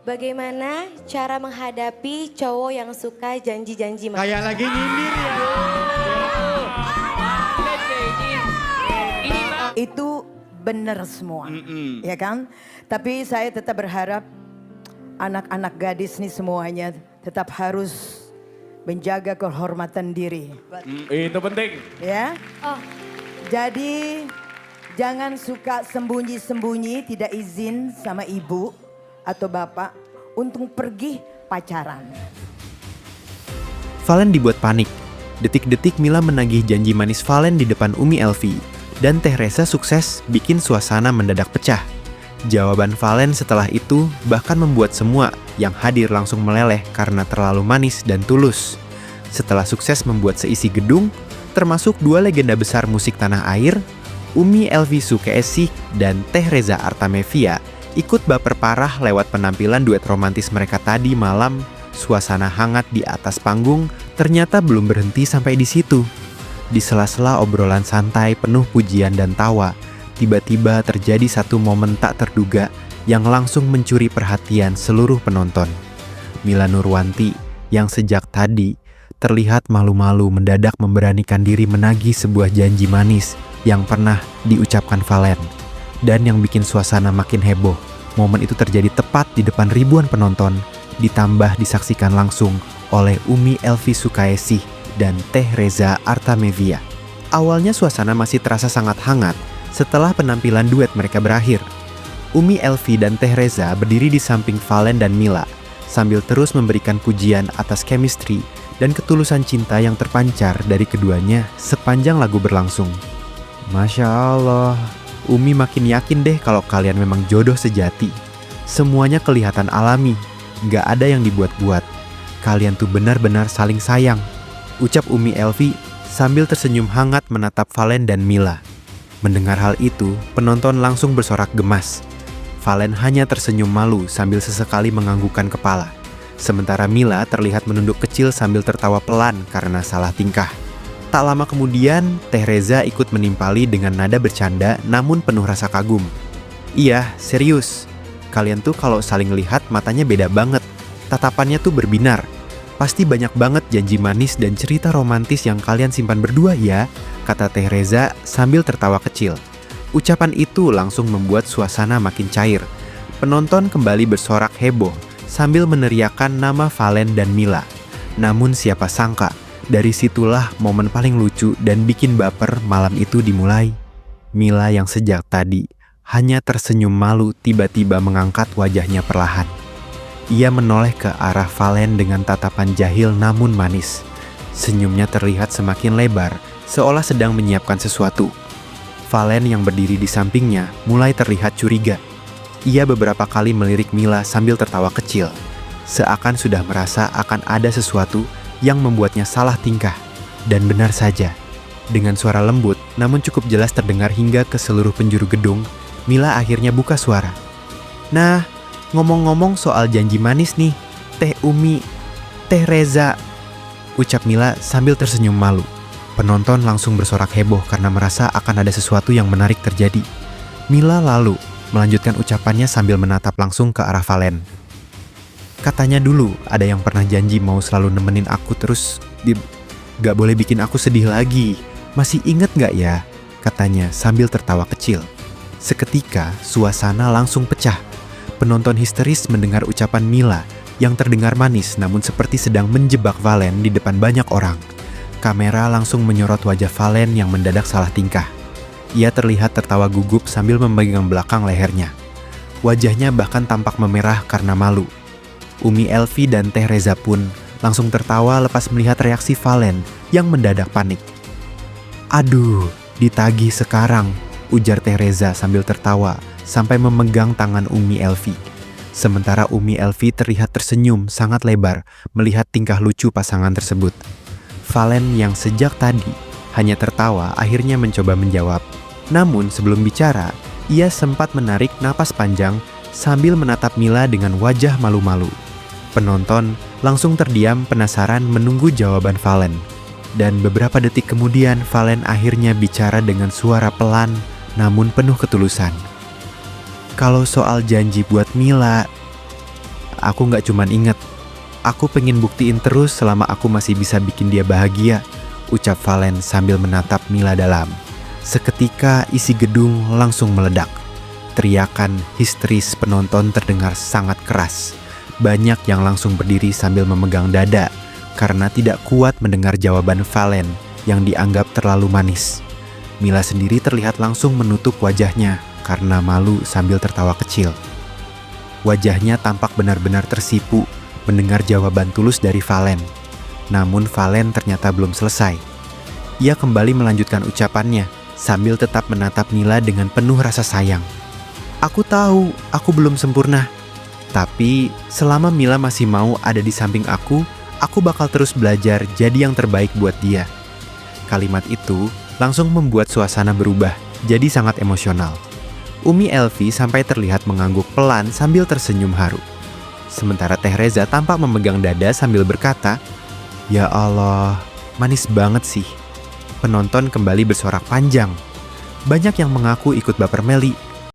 Bagaimana cara menghadapi cowok yang suka janji-janji manis? Kayak lagi nyindir ya. Itu benar semua, ya kan? Tapi saya tetap berharap anak-anak gadis nih semuanya tetap harus menjaga kehormatan diri. Itu penting. Ya. Oh, Jadi jangan suka sembunyi-sembunyi, tidak izin sama ibu atau bapak untuk pergi pacaran. Valen dibuat panik. Detik-detik Mila menagih janji manis Valen di depan Umi Elvi. Dan Teh Reza sukses bikin suasana mendadak pecah. Jawaban Valen setelah itu bahkan membuat semua yang hadir langsung meleleh karena terlalu manis dan tulus. Setelah sukses membuat seisi gedung, termasuk dua legenda besar musik tanah air, Umi Elvi Sukaesih dan Teh Reza Artamevia ikut baper parah lewat penampilan duet romantis mereka tadi malam. Suasana hangat di atas panggung ternyata belum berhenti sampai di situ. Di sela-sela obrolan santai penuh pujian dan tawa, tiba-tiba terjadi satu momen tak terduga yang langsung mencuri perhatian seluruh penonton. Mila Nurwanti yang sejak tadi terlihat malu-malu mendadak memberanikan diri menagih sebuah janji manis yang pernah diucapkan Valen. Dan yang bikin suasana makin heboh, momen itu terjadi tepat di depan ribuan penonton, ditambah disaksikan langsung oleh Umi Elvi Sukaesih dan Teh Reza Artamevia. Awalnya suasana masih terasa sangat hangat setelah penampilan duet mereka berakhir. Umi Elvi dan Teh Reza berdiri di samping Valen dan Mila sambil terus memberikan pujian atas chemistry dan ketulusan cinta yang terpancar dari keduanya sepanjang lagu berlangsung. Masya Allah, Umi makin yakin deh kalau kalian memang jodoh sejati. Semuanya kelihatan alami, gak ada yang dibuat-buat. Kalian tuh benar-benar saling sayang, ucap Umi Elvi sambil tersenyum hangat menatap Valen dan Mila. Mendengar hal itu, penonton langsung bersorak gemas. Valen hanya tersenyum malu sambil sesekali menganggukkan kepala. Sementara Mila terlihat menunduk kecil sambil tertawa pelan karena salah tingkah. Tak lama kemudian, Teh Reza ikut menimpali dengan nada bercanda namun penuh rasa kagum. Iya, serius. Kalian tuh kalau saling lihat matanya beda banget. Tatapannya tuh berbinar. Pasti banyak banget janji manis dan cerita romantis yang kalian simpan berdua ya, kata Teh Reza sambil tertawa kecil. Ucapan itu langsung membuat suasana makin cair. Penonton kembali bersorak heboh sambil meneriakkan nama Valen dan Mila. Namun siapa sangka, dari situlah momen paling lucu dan bikin baper malam itu dimulai. Mila yang sejak tadi hanya tersenyum malu tiba-tiba mengangkat wajahnya perlahan. Ia menoleh ke arah Valen dengan tatapan jahil namun manis. Senyumnya terlihat semakin lebar, seolah sedang menyiapkan sesuatu. Valen yang berdiri di sampingnya mulai terlihat curiga. Ia beberapa kali melirik Mila sambil tertawa kecil, seakan sudah merasa akan ada sesuatu yang membuatnya salah tingkah. Dan benar saja, dengan suara lembut namun cukup jelas terdengar hingga ke seluruh penjuru gedung, Mila akhirnya buka suara. Nah, ngomong-ngomong soal janji manis nih, Teh Umi, Teh Reza, ucap Mila sambil tersenyum malu. Penonton langsung bersorak heboh karena merasa akan ada sesuatu yang menarik terjadi. Mila lalu melanjutkan ucapannya sambil menatap langsung ke arah Valen. Katanya dulu ada yang pernah janji mau selalu nemenin aku terus, gak boleh bikin aku sedih lagi. Masih inget gak ya? Katanya sambil tertawa kecil. Seketika suasana langsung pecah. Penonton histeris mendengar ucapan Mila yang terdengar manis namun seperti sedang menjebak Valen di depan banyak orang. Kamera langsung menyorot wajah Valen yang mendadak salah tingkah. Ia terlihat tertawa gugup sambil memegang belakang lehernya. Wajahnya bahkan tampak memerah karena malu. Umi Elvi dan Teh Reza pun langsung tertawa lepas melihat reaksi Valen yang mendadak panik. Aduh, ditagih sekarang, ujar Teh Reza sambil tertawa sampai memegang tangan Umi Elvi. Sementara Umi Elvi terlihat tersenyum sangat lebar melihat tingkah lucu pasangan tersebut. Valen yang sejak tadi hanya tertawa akhirnya mencoba menjawab. Namun sebelum bicara, ia sempat menarik napas panjang sambil menatap Mila dengan wajah malu-malu. Penonton langsung terdiam penasaran menunggu jawaban Valen. Dan beberapa detik kemudian Valen akhirnya bicara dengan suara pelan namun penuh ketulusan. Kalau soal janji buat Mila, Aku nggak cuman inget, aku pengen buktiin terus selama aku masih bisa bikin dia bahagia, ucap Valen sambil menatap Mila dalam. Seketika isi gedung langsung meledak. Teriakan histeris penonton terdengar sangat keras. Banyak yang langsung berdiri sambil memegang dada karena tidak kuat mendengar jawaban Valen yang dianggap terlalu manis. Mila sendiri terlihat langsung menutup wajahnya karena malu sambil tertawa kecil. Wajahnya tampak benar-benar tersipu mendengar jawaban tulus dari Valen. Namun Valen ternyata belum selesai. Ia kembali melanjutkan ucapannya sambil tetap menatap Mila dengan penuh rasa sayang. Aku tahu aku belum sempurna. Tapi selama Mila masih mau ada di samping aku bakal terus belajar jadi yang terbaik buat dia. Kalimat itu langsung membuat suasana berubah jadi sangat emosional. Umi Elvi sampai terlihat mengangguk pelan sambil tersenyum haru. Sementara Teh Reza tampak memegang dada sambil berkata, "Ya Allah, manis banget sih." Penonton kembali bersorak panjang. Banyak yang mengaku ikut baper Meli